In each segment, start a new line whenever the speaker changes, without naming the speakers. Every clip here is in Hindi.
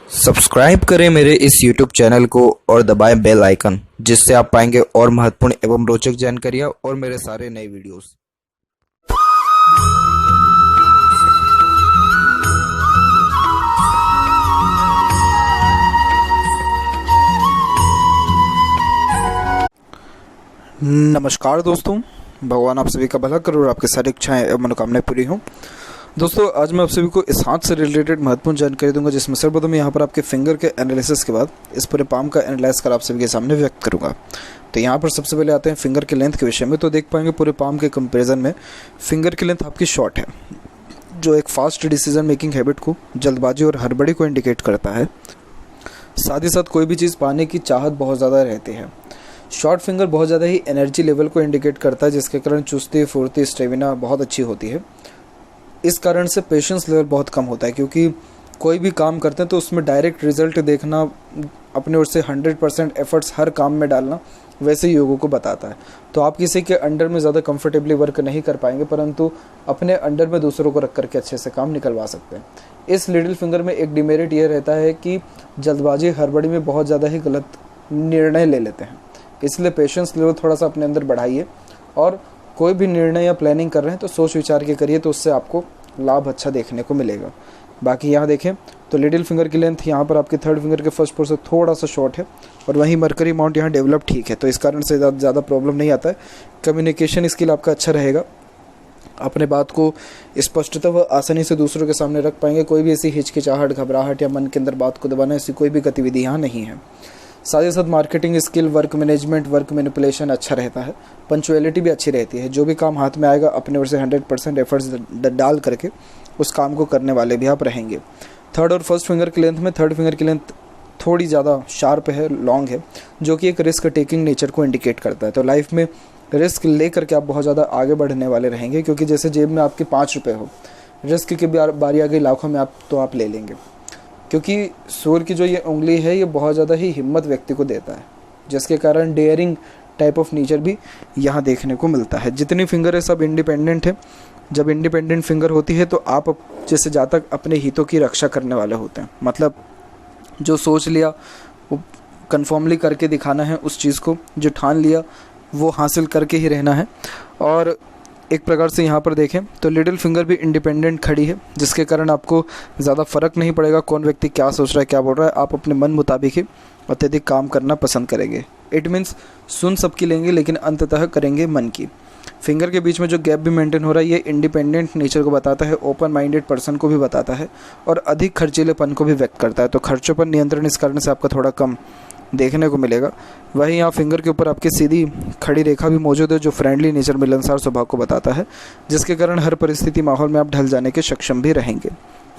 सब्सक्राइब करें मेरे इस YouTube चैनल को और दबाएं बेल आइकन, जिससे आप पाएंगे और महत्वपूर्ण एवं रोचक जानकारियाँ और मेरे सारे नए वीडियोस।
नमस्कार दोस्तों, भगवान आप सभी का भला करे और आपकी सारी इच्छाएं एवं मनोकामनाएं पूरी हों। दोस्तों, आज मैं आप सभी को इस हाथ से रिलेटेड महत्वपूर्ण जानकारी दूंगा, जिसमें सर्वप्रथम यहाँ पर आपके फिंगर के एनालिसिस के बाद इस पूरे पाम का एनालाइज कर आप सभी के सामने व्यक्त करूंगा। तो यहाँ पर सबसे पहले आते हैं फिंगर के लेंथ के विषय में। तो देख पाएंगे पूरे पाम के कंपेरिजन में फिंगर की लेंथ आपकी शॉर्ट है, जो एक फास्ट डिसीजन मेकिंग हैबिट को, जल्दबाजी और हड़बड़ी को इंडिकेट करता है। साथ ही साथ कोई भी चीज़ पाने की चाहत बहुत ज़्यादा रहती है। शॉर्ट फिंगर बहुत ज़्यादा ही एनर्जी लेवल को इंडिकेट करता है, जिसके कारण चुस्ती, फुर्ती, स्टेमिना बहुत अच्छी होती है। इस कारण से पेशेंस लेवल बहुत कम होता है, क्योंकि कोई भी काम करते हैं तो उसमें डायरेक्ट रिजल्ट देखना, अपने ओर से 100% एफर्ट्स हर काम में डालना, वैसे योगों को बताता है। तो आप किसी के अंडर में ज़्यादा कंफर्टेबली वर्क नहीं कर पाएंगे, परंतु अपने अंडर में दूसरों को रख करके अच्छे से काम निकलवा सकते हैं। इस लिटिल फिंगर में एक डिमेरिट ये रहता है कि जल्दबाजी, हड़बड़ी में बहुत ज़्यादा ही गलत निर्णय ले लेते हैं। इसलिए पेशेंस लेवल थोड़ा सा अपने अंदर बढ़ाइए, और कोई भी निर्णय या प्लानिंग कर रहे हैं तो सोच विचार के करिए, तो उससे आपको लाभ अच्छा देखने को मिलेगा। बाकी यहाँ देखें तो लिटिल फिंगर की लेंथ यहाँ पर आपके थर्ड फिंगर के फर्स्ट पोर से थोड़ा सा शॉर्ट है, और वहीं मरकरी माउंट यहाँ डेवलप ठीक है, तो इस कारण से ज़्यादा प्रॉब्लम नहीं आता है। कम्युनिकेशन स्किल आपका अच्छा रहेगा, अपने बात को स्पष्टता व आसानी से दूसरों के सामने रख पाएंगे। कोई भी ऐसी हिचकिचाहट, घबराहट या मन के अंदर बात को दबाना, ऐसी कोई भी गतिविधि यहाँ नहीं है। साथ ही साथ marketing skill, work management, work manipulation अच्छा रहता है। पंचुअलिटी भी अच्छी रहती है। जो भी काम हाथ में आएगा अपने ओर से 100% एफर्ट्स डाल करके उस काम को करने वाले भी आप रहेंगे। थर्ड और फर्स्ट फिंगर की लेंथ में थर्ड फिंगर की लेंथ थोड़ी ज़्यादा शार्प है, लॉन्ग है, जो कि एक रिस्क टेकिंग नेचर को इंडिकेट करता है। तो लाइफ में रिस्क ले करके आप बहुत ज़्यादा आगे बढ़ने वाले रहेंगे, क्योंकि जैसे जेब में आपके 5 रुपये हो, रिस्क की बारी आ गई लाखों में, आप ले लेंगे, क्योंकि सूर्य की जो ये उंगली है ये बहुत ज़्यादा ही हिम्मत व्यक्ति को देता है, जिसके कारण डेयरिंग टाइप ऑफ नेचर भी यहाँ देखने को मिलता है। जितनी फिंगर है सब इंडिपेंडेंट है। जब इंडिपेंडेंट फिंगर होती है तो आप जैसे जहाँ तक अपने हितों की रक्षा करने वाले होते हैं, मतलब जो सोच लिया वो कन्फर्मली करके दिखाना है, उस चीज़ को जो ठान लिया वो हासिल करके ही रहना है। और एक प्रकार से यहाँ पर देखें तो लिटिल फिंगर भी इंडिपेंडेंट खड़ी है, जिसके कारण आपको ज़्यादा फ़र्क नहीं पड़ेगा कौन व्यक्ति क्या सोच रहा है, क्या बोल रहा है। आप अपने मन मुताबिक ही अत्यधिक काम करना पसंद करेंगे। इट मीन्स सुन सबकी लेंगे, लेकिन अंततः करेंगे मन की। फिंगर के बीच में जो गैप भी मेंटेन हो रहा है, ये इंडिपेंडेंट नेचर को बताता है, ओपन माइंडेड पर्सन को भी बताता है, और अधिक खर्चीलेपन को भी व्यक्त करता है। तो खर्चों पर नियंत्रण इस कारण से आपका थोड़ा कम देखने को मिलेगा। वहीं यहाँ फिंगर के ऊपर आपकी सीधी खड़ी रेखा भी मौजूद है, जो फ्रेंडली नेचर, मिलनसार स्वभाव को बताता है, जिसके कारण हर परिस्थिति, माहौल में आप ढल जाने के सक्षम भी रहेंगे।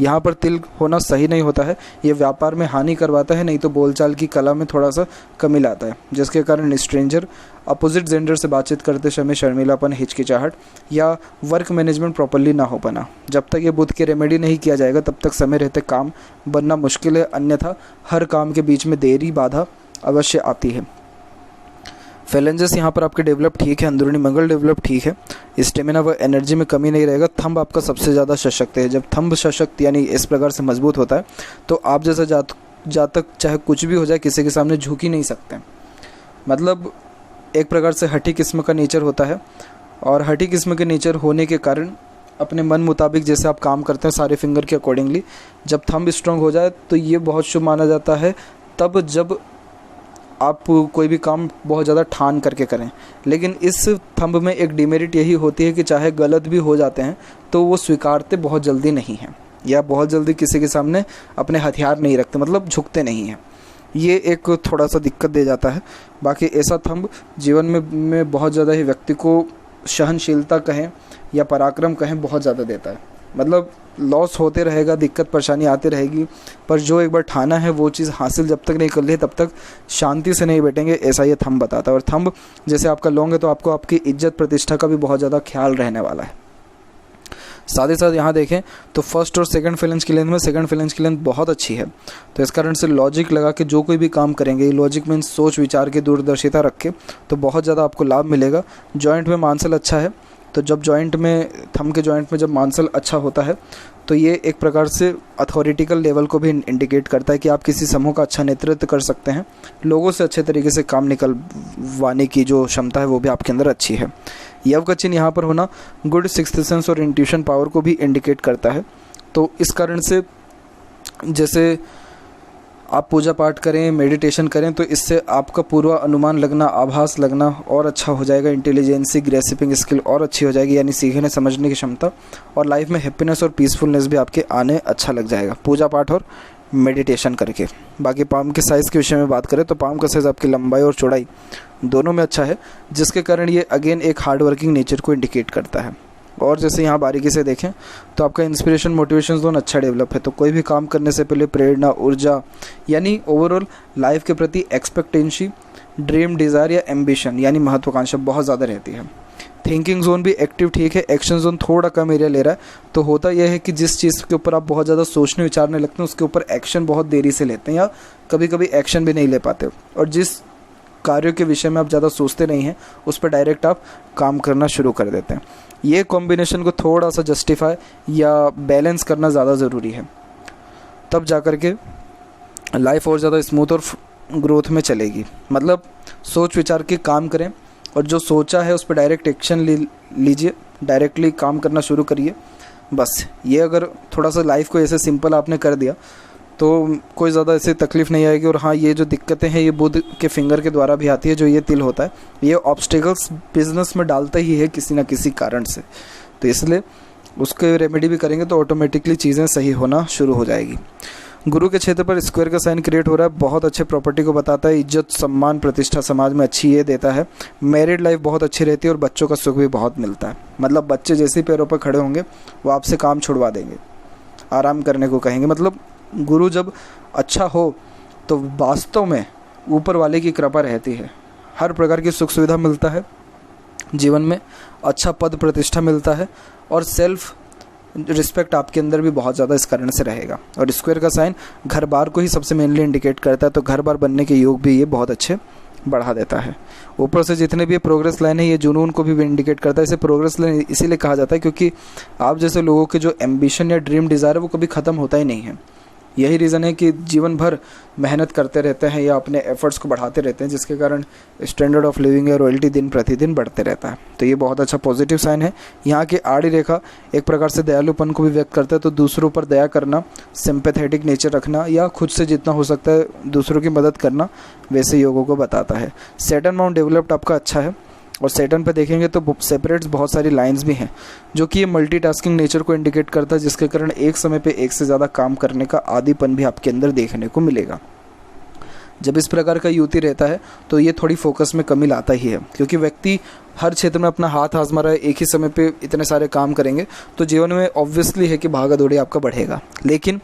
यहाँ पर तिल होना सही नहीं होता है, ये व्यापार में हानि करवाता है, नहीं तो बोलचाल की कला में थोड़ा सा कमी लाता है, जिसके कारण स्ट्रेंजर, अपोजिट जेंडर से बातचीत करते समय शर्मिलापन, हिचकिचाहट या वर्क मैनेजमेंट प्रॉपर्ली ना हो पाना। जब तक ये बुध के रेमेडी नहीं किया जाएगा तब तक समय रहते काम बनना मुश्किल है, अन्यथा हर काम के बीच में देरी, बाधा अवश्य आती है। फैलेंजेस यहाँ पर आपके डेवलप ठीक है, अंदरूनी मंगल डेवलप ठीक है, स्टेमिना व एनर्जी में कमी नहीं रहेगा। थंब आपका सबसे ज़्यादा सशक्त है। जब थंब सशक्त यानी इस प्रकार से मजबूत होता है तो आप जैसा जातक चाहे कुछ भी हो जाए किसी के सामने झुक ही नहीं सकते। मतलब एक प्रकार से हठी किस्म का नेचर होता है, और हठी किस्म के नेचर होने के कारण अपने मन मुताबिक जैसे आप काम करते हैं सारे फिंगर के अकॉर्डिंगली, जब थंब स्ट्रांग हो जाए तो ये बहुत शुभ माना जाता है। तब जब आप कोई भी काम बहुत ज़्यादा ठान करके करें, लेकिन इस थंब में एक डिमेरिट यही होती है कि चाहे गलत भी हो जाते हैं तो वो स्वीकारते बहुत जल्दी नहीं हैं, या बहुत जल्दी किसी के सामने अपने हथियार नहीं रखते, मतलब झुकते नहीं हैं। ये एक थोड़ा सा दिक्कत दे जाता है। बाकी ऐसा थंब जीवन में बहुत ज़्यादा ही व्यक्ति को सहनशीलता कहें या पराक्रम कहें, बहुत ज़्यादा देता है। मतलब लॉस होते रहेगा, दिक्कत परेशानी आती रहेगी, पर जो एक बार ठाना है वो चीज़ हासिल जब तक नहीं कर ली तब तक शांति से नहीं बैठेंगे, ऐसा ये थंब बताता है। और थंब जैसे आपका लॉन्ग है तो आपको आपकी इज्जत प्रतिष्ठा का भी बहुत ज़्यादा ख्याल रहने वाला है। साथ ही साथ यहाँ देखें तो फर्स्ट और सेकंड फेलेंज की लेंथ में सेकंड फेलेंज की लेंथ बहुत अच्छी है, तो इस कारण से लॉजिक लगा के जो कोई भी काम करेंगे, लॉजिक मीन्स सोच विचार की दूरदर्शिता रख के, तो बहुत ज़्यादा आपको लाभ मिलेगा। जॉइंट में मांसल अच्छा है, तो जब जॉइंट में, थंब के जॉइंट में जब मांसल अच्छा होता है तो ये एक प्रकार से अथॉरिटिकल लेवल को भी इंडिकेट करता है कि आप किसी समूह का अच्छा नेतृत्व कर सकते हैं, लोगों से अच्छे तरीके से काम निकलवाने की जो क्षमता है वो भी आपके अंदर अच्छी है। यव का चिन्ह यहाँ पर होना गुड सिक्स्थ सेंस और इंट्यूशन पावर को भी इंडिकेट करता है। तो इस कारण से जैसे आप पूजा पाठ करें, मेडिटेशन करें, तो इससे आपका पूर्व अनुमान लगना, आभास लगना और अच्छा हो जाएगा। इंटेलिजेंसी, ग्रेसिपिंग स्किल और अच्छी हो जाएगी, यानी सीखने समझने की क्षमता, और लाइफ में हैप्पीनेस और पीसफुलनेस भी आपके आने अच्छा लग जाएगा पूजा पाठ और मेडिटेशन करके। बाकी पाम के साइज़ के विषय में बात करें तो पाम का साइज़ आपकी लंबाई और चौड़ाई दोनों में अच्छा है, जिसके कारण ये अगेन एक हार्ड वर्किंग नेचर को इंडिकेट करता है। और जैसे यहाँ बारीकी से देखें तो आपका इंस्पिरेशन, मोटिवेशन जोन अच्छा डेवलप है। तो कोई भी काम करने से पहले प्रेरणा, ऊर्जा, यानी ओवरऑल लाइफ के प्रति एक्सपेक्टेंसी, ड्रीम, डिज़ायर या एम्बिशन यानी महत्वाकांक्षा बहुत ज़्यादा रहती है। थिंकिंग जोन भी एक्टिव ठीक है, एक्शन जोन थोड़ा कम एरिया ले रहा है। तो होता यह है कि जिस चीज़ के ऊपर आप बहुत ज़्यादा सोचने विचारने लगते हैं उसके ऊपर एक्शन बहुत देरी से लेते हैं या कभी कभी एक्शन भी नहीं ले पाते, और जिस कार्यों के विषय में आप ज़्यादा सोचते नहीं हैं उस पर डायरेक्ट आप काम करना शुरू कर देते हैं। ये कॉम्बिनेशन को थोड़ा सा जस्टिफाई या बैलेंस करना ज़्यादा ज़रूरी है, तब जा कर के लाइफ और ज़्यादा स्मूथ और ग्रोथ में चलेगी। मतलब सोच विचार के काम करें और जो सोचा है उस पर डायरेक्ट एक्शन लीजिए, डायरेक्टली काम करना शुरू करिए। बस ये अगर थोड़ा सा लाइफ को ऐसे सिंपल आपने कर दिया तो कोई ज़्यादा ऐसे तकलीफ़ नहीं आएगी। और हाँ, ये जो दिक्कतें हैं ये बुध के फिंगर के द्वारा भी आती है। जो ये तिल होता है ये ऑब्स्टिकल्स बिजनेस में डालता ही है किसी ना किसी कारण से, तो इसलिए उसके रेमेडी भी करेंगे तो ऑटोमेटिकली चीज़ें सही होना शुरू हो जाएगी। गुरु के क्षेत्र पर स्क्वायर का साइन क्रिएट हो रहा है, बहुत अच्छे प्रॉपर्टी को बताता है, इज्जत, सम्मान, प्रतिष्ठा समाज में अच्छी ये देता है। मैरिड लाइफ बहुत अच्छी रहती है और बच्चों का सुख भी बहुत मिलता है। मतलब बच्चे जैसे पैरों पर खड़े होंगे वो आपसे काम छुड़वा देंगे, आराम करने को कहेंगे। मतलब गुरु जब अच्छा हो तो वास्तव में ऊपर वाले की कृपा रहती है, हर प्रकार की सुख सुविधा मिलता है जीवन में, अच्छा पद प्रतिष्ठा मिलता है और सेल्फ रिस्पेक्ट आपके अंदर भी बहुत ज़्यादा इस कारण से रहेगा। और स्क्वायर का साइन घर बार को ही सबसे मेनली इंडिकेट करता है, तो घर बार बनने के योग भी ये बहुत अच्छे बढ़ा देता है। ऊपर से जितने भी प्रोग्रेस लाइन है ये जुनून को भी इंडिकेट करता है। इसे प्रोग्रेस लाइन इसीलिए कहा जाता है क्योंकि आप जैसे लोगों के जो एम्बिशन या ड्रीम डिज़ायर है वो कभी ख़त्म होता ही नहीं है। यही रीज़न है कि जीवन भर मेहनत करते रहते हैं या अपने एफर्ट्स को बढ़ाते रहते हैं, जिसके कारण स्टैंडर्ड ऑफ लिविंग या रॉयल्टी दिन प्रतिदिन बढ़ते रहता है। तो ये बहुत अच्छा पॉजिटिव साइन है। यहाँ की आड़ी रेखा एक प्रकार से दयालुपन को भी व्यक्त करता है, तो दूसरों पर दया करना, सिंपैथेटिक नेचर रखना या खुद से जितना हो सकता है दूसरों की मदद करना, वैसे योगों को बताता है। सैटर्न माउंट डेवलप्ड आपका अच्छा है और सैटर्न पे देखेंगे तो सेपरेट्स बहुत सारी लाइंस भी हैं जो कि ये मल्टीटास्किंग नेचर को इंडिकेट करता है, जिसके कारण एक समय पे एक से ज़्यादा काम करने का आदीपन भी आपके अंदर देखने को मिलेगा। जब इस प्रकार का युति रहता है तो ये थोड़ी फोकस में कमी लाता ही है, क्योंकि व्यक्ति हर क्षेत्र में अपना हाथ आजमा रहा है, एक ही समय पे इतने सारे काम करेंगे तो जीवन में ऑब्वियसली है कि भागा दौड़ी आपका बढ़ेगा, लेकिन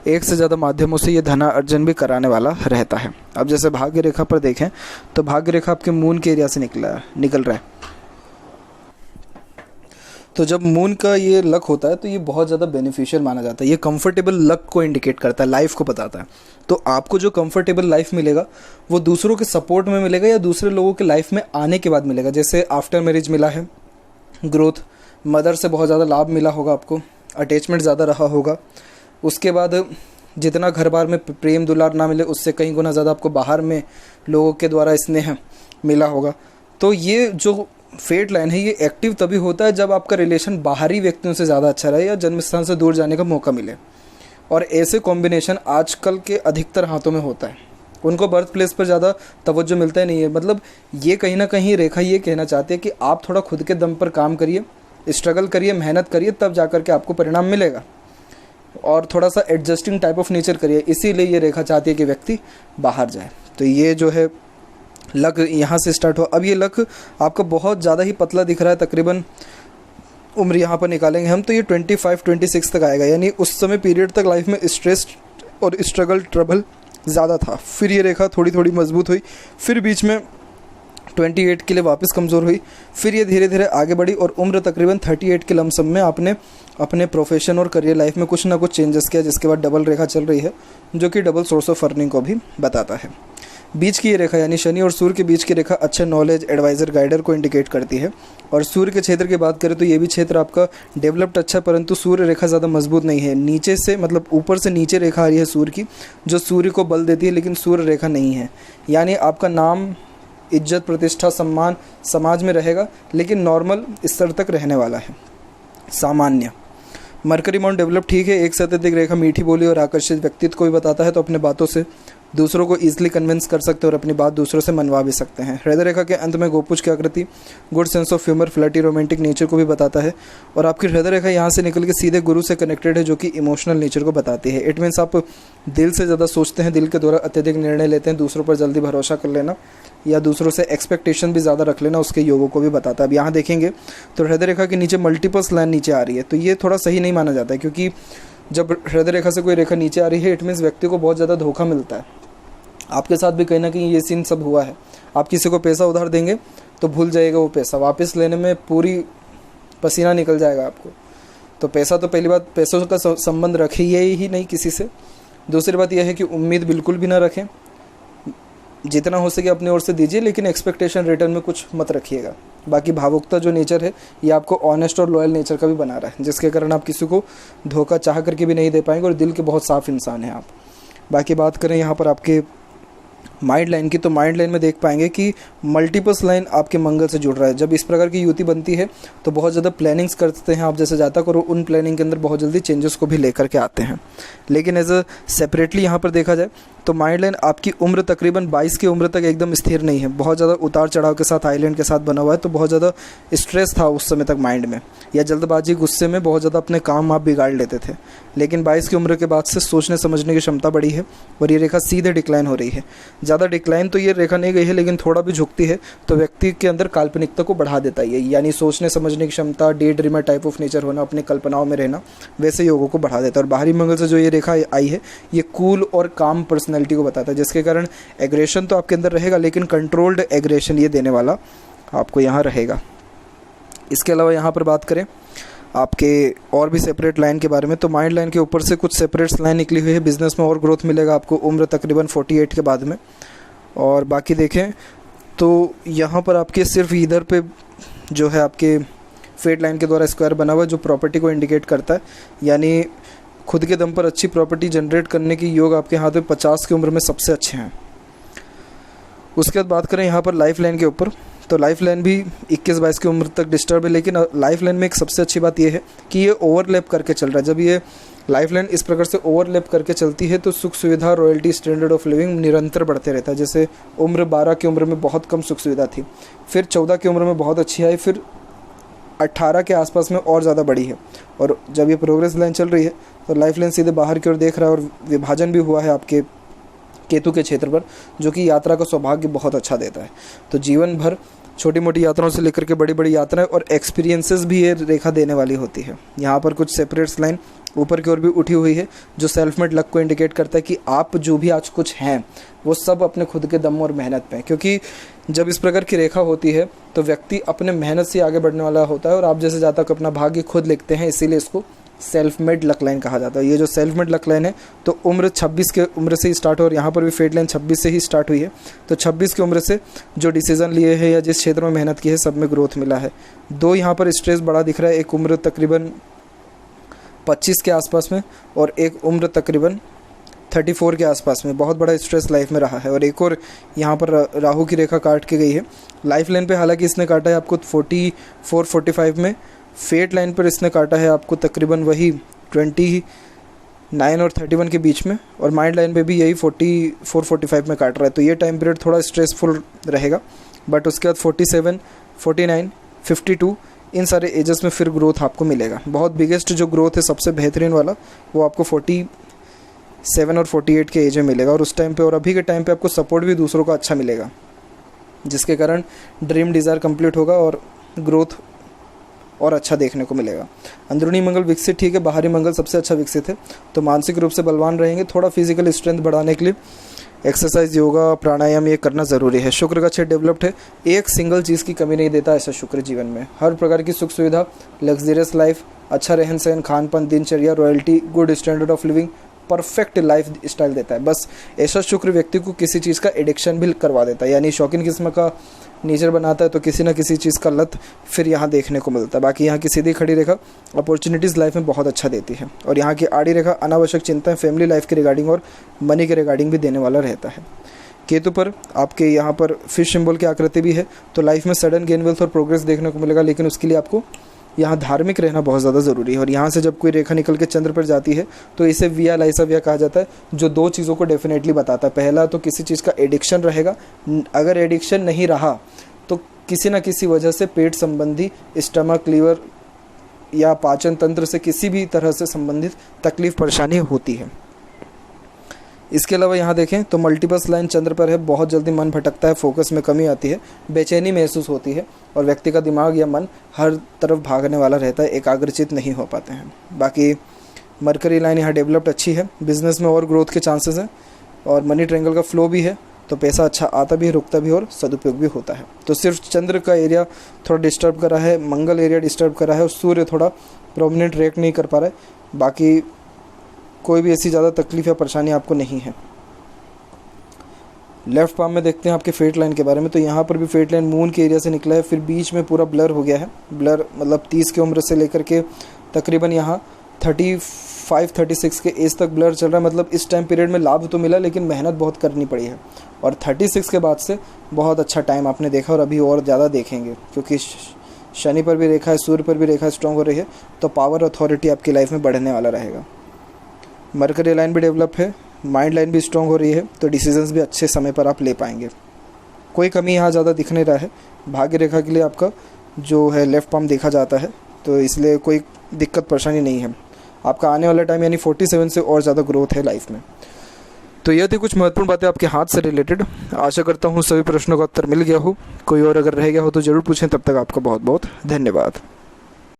एक से ज़्यादा माध्यमों से ये धनार्जन भी कराने वाला रहता है। अब जैसे भाग्य रेखा पर देखें तो भाग्य रेखा आपके मून के एरिया से निकल रहा है। तो जब मून का ये लक होता है तो ये बहुत ज़्यादा बेनिफिशियल माना जाता है। ये कंफर्टेबल लक को इंडिकेट करता है, लाइफ को बताता है। तो आपको जो कंफर्टेबल लाइफ मिलेगा वो दूसरों के सपोर्ट में मिलेगा या दूसरे लोगों के लाइफ में आने के बाद मिलेगा। जैसे आफ्टर मैरिज मिला है ग्रोथ, मदर से बहुत ज़्यादा लाभ मिला होगा आपको, अटैचमेंट ज़्यादा रहा होगा। उसके बाद जितना घर बार में प्रेम दुलार ना मिले उससे कहीं गुना ज़्यादा आपको बाहर में लोगों के द्वारा स्नेह मिला होगा। तो ये जो फेट लाइन है ये एक्टिव तभी होता है जब आपका रिलेशन बाहरी व्यक्तियों से ज़्यादा अच्छा रहे या जन्म स्थान से दूर जाने का मौका मिले, और ऐसे कॉम्बिनेशन आजकल के अधिकतर हाथों में होता है। उनको बर्थ प्लेस पर ज़्यादा तवज्जो मिलता ही नहीं है। मतलब ये कहीं ना कहीं रेखा ये कहना चाहती है कि आप थोड़ा खुद के दम पर काम करिए, स्ट्रगल करिए, मेहनत करिए, तब जा कर के आपको परिणाम मिलेगा, और थोड़ा सा एडजस्टिंग टाइप ऑफ नेचर करिए। इसीलिए ये रेखा चाहती है कि व्यक्ति बाहर जाए। तो ये जो है लक यहाँ से स्टार्ट हुआ। अब ये लक आपका बहुत ज़्यादा ही पतला दिख रहा है, तकरीबन उम्र यहाँ पर निकालेंगे हम तो ये 25-26 तक आएगा, यानी उस समय पीरियड तक लाइफ में स्ट्रेस और स्ट्रगल ट्रबल ज़्यादा था। फिर ये रेखा थोड़ी थोड़ी मजबूत हुई, फिर बीच में 28 के लिए वापस कमज़ोर हुई, फिर ये धीरे धीरे आगे बढ़ी और उम्र तकरीबन 38 के लमसम में आपने अपने प्रोफेशन और करियर लाइफ में कुछ ना कुछ चेंजेस किया, जिसके बाद डबल रेखा चल रही है जो कि डबल सोर्स ऑफ अर्निंग को भी बताता है। बीच की ये रेखा यानी शनि और सूर्य के बीच की रेखा अच्छा नॉलेज, एडवाइज़र, गाइडर को इंडिकेट करती है। और सूर्य के क्षेत्र की बात करें तो ये भी क्षेत्र आपका डेवलप्ड अच्छा, परंतु सूर्य रेखा ज़्यादा मजबूत नहीं है। नीचे से मतलब ऊपर से नीचे रेखा आ रही है सूर्य की, जो सूर्य को बल देती है, लेकिन सूर्य रेखा नहीं है। यानी आपका नाम, इज्जत, प्रतिष्ठा, सम्मान समाज में रहेगा, लेकिन नॉर्मल स्तर तक रहने वाला है, सामान्य। मरकरी माउंट डेवलप ठीक है। एक से अत्यधिक रेखा मीठी बोली और आकर्षित व्यक्तित्व को भी बताता है, तो अपने बातों से दूसरों को ईजिली कन्विंस कर सकते हैं और अपनी बात दूसरों से मनवा भी सकते हैं। हृदय रेखा के अंत में गोपुज की आकृति good sense of humour, flirty, romantic nature को भी बताता है। और आपकी हृदय रेखा यहाँ से निकल के सीधे गुरु से कनेक्टेड है, जो कि इमोशनल नेचर को बताती है। इट मीन्स आप दिल से ज़्यादा सोचते हैं, दिल के द्वारा अत्यधिक निर्णय लेते हैं, दूसरों पर जल्दी भरोसा कर लेना या दूसरों से एक्सपेक्टेशन भी ज़्यादा रख लेना, उसके योगों को भी बताता है। अब यहाँ देखेंगे तो हृदय रेखा के नीचे मल्टीपल्स लाइन नीचे आ रही है, तो ये थोड़ा सही नहीं माना जाता है, क्योंकि जब हृदय रेखा से कोई रेखा नीचे आ रही है, इट मीन्स व्यक्ति को बहुत ज़्यादा धोखा मिलता है। आपके साथ भी कहीं ना कहीं ये सीन सब हुआ है। आप किसी को पैसा उधार देंगे तो भूल जाएगा वो पैसा, वापस लेने में पूरी पसीना निकल जाएगा आपको। तो पैसा तो पहली बात, पैसों का संबंध रखिए ही नहीं किसी से। दूसरी बात यह है कि उम्मीद बिल्कुल भी ना रखें, जितना हो सके अपनी ओर से दीजिए, लेकिन एक्सपेक्टेशन रिटर्न में कुछ मत रखिएगा। बाकी भावुकता जो नेचर है, ये आपको ऑनेस्ट और लॉयल नेचर का भी बना रहा है, जिसके कारण आप किसी को धोखा चाह करके भी नहीं दे पाएंगे और दिल के बहुत साफ इंसान हैं आप। बाकी बात करें यहाँ पर आपके माइंड लाइन की, तो माइंड लाइन में देख पाएंगे कि मल्टीपल्स लाइन आपके मंगल से जुड़ रहा है। जब इस प्रकार की युति बनती है तो बहुत ज़्यादा प्लानिंग्स करते हैं आप, जैसे जातक, और उन प्लानिंग के अंदर बहुत जल्दी चेंजेस को भी लेकर के आते हैं। लेकिन एज अ सेपरेटली यहाँ पर देखा जाए तो माइंड लाइन आपकी उम्र तकरीबन 22 की उम्र तक एकदम स्थिर नहीं है, बहुत ज़्यादा उतार चढ़ाव के साथ, आइलैंड के साथ बना हुआ है। तो बहुत ज़्यादा स्ट्रेस था उस समय तक माइंड में, या जल्दबाजी, गुस्से में बहुत ज़्यादा अपने काम आप बिगाड़ लेते थे। लेकिन 22 की उम्र के बाद से सोचने समझने की क्षमता बढ़ी है और ये रेखा सीधे डिक्लाइन हो रही है। ज़्यादा डिक्लाइन तो ये रेखा नहीं गई है, लेकिन थोड़ा भी झुकती है तो व्यक्ति के अंदर काल्पनिकता को बढ़ा देता है, यानी सोचने समझने की क्षमता, day dreamer type of nature होना, अपनी कल्पनाओं में रहना, वैसे योगों को बढ़ा देता है। और बाहरी मंगल से जो ये रेखा आई है, ये कूल और काम पर्सनैलिटी को बताता है, जिसके कारण एग्रेशन तो आपके अंदर रहेगा, लेकिन कंट्रोल्ड एग्रेशन ये देने वाला आपको यहाँ रहेगा। इसके अलावा यहाँ पर बात करें आपके और भी सेपरेट लाइन के बारे में, तो माइंड लाइन के ऊपर से कुछ सेपरेट लाइन निकली हुई है। बिजनेस में और ग्रोथ मिलेगा आपको उम्र तकरीबन 48 के बाद में। और बाकी देखें तो यहाँ पर आपके सिर्फ इधर पे जो है आपके फेट लाइन के द्वारा स्क्वायर बना हुआ है, जो प्रॉपर्टी को इंडिकेट करता है, यानी खुद के दम पर अच्छी प्रॉपर्टी जनरेट करने की योग आपके हाथ में 50 की उम्र में सबसे अच्छे हैं। उसके बाद बात करें यहाँ पर लाइफ लाइन के ऊपर, तो लाइफ लाइन भी 21-22 की उम्र तक डिस्टर्ब है, लेकिन लाइफ लाइन में एक सबसे अच्छी बात यह है कि ये ओवरलैप करके चल रहा है। जब ये लाइफ लाइन इस प्रकार से ओवरलैप करके चलती है तो सुख सुविधा, रॉयल्टी, स्टैंडर्ड ऑफ लिविंग निरंतर बढ़ते रहता है। जैसे उम्र 12 की उम्र में बहुत कम सुख सुविधा थी, फिर 14 की उम्र में बहुत अच्छी आई, फिर 18 के आसपास में और ज़्यादा बढ़ी है। और जब ये प्रोग्रेस लाइन चल रही है तो लाइफ लाइन सीधे बाहर की ओर देख रहा है, और विभाजन भी हुआ है आपके केतु के क्षेत्र पर, जो कि यात्रा का सौभाग्य बहुत अच्छा देता है। तो जीवन भर छोटी मोटी यात्राओं से लेकर के बड़ी बड़ी यात्राएं और एक्सपीरियंसेस भी ये रेखा देने वाली होती है। यहाँ पर कुछ सेपरेट लाइन ऊपर की ओर भी उठी हुई है, जो सेल्फ मेड लक को इंडिकेट करता है कि आप जो भी आज कुछ हैं वो सब अपने खुद के दम और मेहनत पे हैं। क्योंकि जब इस प्रकार की रेखा होती है तो व्यक्ति अपने मेहनत से आगे बढ़ने वाला होता है, और आप जैसे जातक अपना भाग्य खुद लिखते हैं, इसीलिए इसको सेल्फ मेड लक लाइन कहा जाता है। ये जो सेल्फ मेड लक लाइन है तो उम्र 26 के उम्र से ही स्टार्ट हो, और यहाँ पर भी फेट लाइन 26 से ही स्टार्ट हुई है। तो 26 की उम्र से जो डिसीजन लिए हैं या जिस क्षेत्र में मेहनत की है, सब में ग्रोथ मिला है। दो यहाँ पर स्ट्रेस बड़ा दिख रहा है, एक उम्र तकरीबन 25 के आसपास में और एक उम्र तकरीबन 34 के आसपास में, बहुत बड़ा स्ट्रेस लाइफ में रहा है। और एक और यहाँ पर राहु की रेखा काट के गई है लाइफ लाइन पे, हालांकि इसने काटा है आपको 44-45 में, फेट लाइन पर इसने काटा है आपको तकरीबन वही 29 और 31 के बीच में, और माइंड लाइन पे भी यही 44-45 में काट रहा है। तो ये टाइम पीरियड थोड़ा स्ट्रेसफुल रहेगा, बट उसके बाद 47, 49, 52 इन सारे एजेस में फिर ग्रोथ आपको मिलेगा। बहुत बिगेस्ट जो ग्रोथ है, सबसे बेहतरीन वाला, वो आपको 47 और 48 के एज में मिलेगा। और उस टाइम पे और अभी के टाइम पे आपको सपोर्ट भी दूसरों का अच्छा मिलेगा, जिसके कारण ड्रीम डिज़ायर कंप्लीट होगा और ग्रोथ और अच्छा देखने को मिलेगा। अंदरूनी मंगल विकसित ठीक है, बाहरी मंगल सबसे अच्छा विकसित है। तो मानसिक रूप से बलवान रहेंगे। थोड़ा फिजिकल स्ट्रेंथ बढ़ाने के लिए एक्सरसाइज, योगा, प्राणायाम ये करना ज़रूरी है। शुक्र का क्षेत्र डेवलप्ड है, एक सिंगल चीज़ की कमी नहीं देता ऐसा शुक्र जीवन में। हर प्रकार की सुख सुविधा, लग्जरियस लाइफ, अच्छा रहन सहन, खान पान, दिनचर्या, royalty, good standard of living, perfect life style देता है। बस ऐसा शुक्र व्यक्ति को किसी चीज़ का एडिक्शन भी करवा देता है, यानी शौकीन किस्म का नेचर बनाता है, तो किसी ना किसी चीज़ का लत फिर यहाँ देखने को मिलता है। बाकी यहाँ की सीधी खड़ी रेखा अपॉर्चुनिटीज़ लाइफ में बहुत अच्छा देती है, और यहाँ की आड़ी रेखा अनावश्यक चिंताएं फैमिली लाइफ के रिगार्डिंग और मनी के रिगार्डिंग भी देने वाला रहता है। केतु पर आपके यहाँ पर फिश सिंबल की आकृति भी है, तो लाइफ में सडन गेन वेल्थ और प्रोग्रेस देखने को मिलेगा, लेकिन उसके लिए आपको यहाँ धार्मिक रहना बहुत ज़्यादा ज़रूरी है। और यहाँ से जब कोई रेखा निकल के चंद्र पर जाती है तो इसे विया लाइसा विया कहा जाता है, जो दो चीज़ों को डेफिनेटली बताता है। पहला तो किसी चीज़ का एडिक्शन रहेगा, अगर एडिक्शन नहीं रहा तो किसी न किसी वजह से पेट संबंधी, स्टमक, लीवर या पाचन तंत्र से किसी भी तरह से संबंधित तकलीफ परेशानी होती है। इसके अलावा यहाँ देखें तो मल्टीपल्स लाइन चंद्र पर है, बहुत जल्दी मन भटकता है, फोकस में कमी आती है, बेचैनी महसूस होती है, और व्यक्ति का दिमाग या मन हर तरफ भागने वाला रहता है, एकाग्रचित नहीं हो पाते हैं। बाकी मरकरी लाइन यहाँ डेवलप्ड अच्छी है, बिजनेस में और ग्रोथ के चांसेस हैं, और मनी ट्रायंगल का फ्लो भी है, तो पैसा अच्छा आता भी है, रुकता भी और सदुपयोग भी होता है। तो सिर्फ चंद्र का एरिया थोड़ा डिस्टर्ब कर रहा है, मंगल एरिया डिस्टर्ब कर रहा है, और सूर्य थोड़ा प्रोमिनेंट रिएक्ट नहीं कर पा रहा है। बाकी कोई भी ऐसी ज़्यादा तकलीफ या परेशानी आपको नहीं है। लेफ्ट पाम में देखते हैं आपके फेट लाइन के बारे में, तो यहाँ पर भी फेट लाइन मून के एरिया से निकला है, फिर बीच में पूरा ब्लर हो गया है। ब्लर मतलब 30 की उम्र से लेकर के तकरीबन यहाँ 35-36 के एज तक ब्लर चल रहा है। मतलब इस टाइम पीरियड में लाभ तो मिला, लेकिन मेहनत बहुत करनी पड़ी है, और 36 के बाद से बहुत अच्छा टाइम आपने देखा, और अभी और ज़्यादा देखेंगे, क्योंकि शनि पर भी रेखा है, सूर्य पर भी रेखा स्ट्रॉन्ग हो रही है, तो पावर अथॉरिटी आपकी लाइफ में बढ़ने वाला रहेगा। मरकरी लाइन भी डेवलप है, माइंड लाइन भी स्ट्रॉन्ग हो रही है, तो डिसीजंस भी अच्छे समय पर आप ले पाएंगे। कोई कमी यहाँ ज़्यादा दिख नहीं रहा है। भाग्य रेखा के लिए आपका जो है लेफ्ट पाम देखा जाता है, तो इसलिए कोई दिक्कत परेशानी नहीं है। आपका आने वाला टाइम यानी 47 से और ज़्यादा ग्रोथ है लाइफ में। तो यह थी कुछ महत्वपूर्ण बातें आपके हाथ से रिलेटेड। आशा करता हूँ सभी प्रश्नों का उत्तर मिल गया हो। कोई और अगर रह गया हो तो ज़रूर पूछें। तब तक आपका बहुत बहुत धन्यवाद।